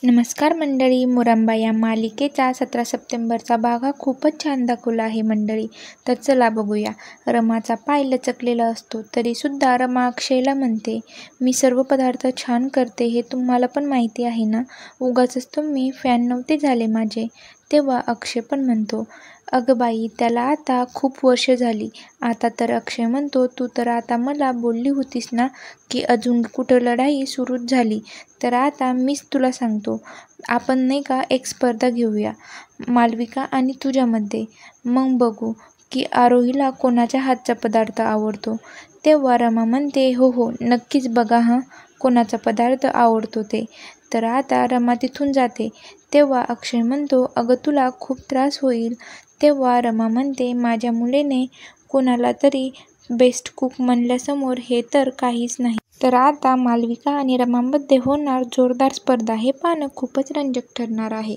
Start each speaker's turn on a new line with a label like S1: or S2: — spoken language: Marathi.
S1: नमस्कार मंडळी, मुरंबा या मालिकेचा 17 सप्टेंबरचा भाग हा खूपच छान दाखवला आहे मंडळी. तर चला बघूया. रमाचा पाय लचकलेला असतो तरीसुद्धा रमा अक्षयला म्हणते, मी सर्व पदार्थ छान करते हे तुम्हाला पण माहिती आहे ना, उगाचच तुम्ही फॅन नव्हते झाले माझे. तेव्हा अक्षय पण म्हणतो, अगं बाई त्याला आता खूप वर्ष झाली. आता तर अक्षय म्हणतो, तू तर आता मला बोलली होतीस ना की अजून कुठं लढाई सुरूच झाली, तर आता मीच तुला सांगतो, आपण नाही का एक स्पर्धा घेऊया मालविका आणि तुझ्यामध्ये. मग बघू की आरोहीला कोणाच्या हातचा पदार्थ आवडतो. तेव्हा रमा म्हणते, हो हो नक्कीच, बघा हां कोणाचा पदार्थ आवडतो ते. तर आता रमा तिथून जाते. तेव्हा अक्षय म्हणतो, अगं तुला खूप त्रास होईल. तेव्हा रमा म्हणते, माझ्या मुलीने कोणाला तरी बेस्ट कुक म्हणल्यासमोर हे तर काहीच नाही. तर आता मालविका आणि रमामध्ये होणार जोरदार स्पर्धा. हे पाहणं खूपच रंजक ठरणार आहे.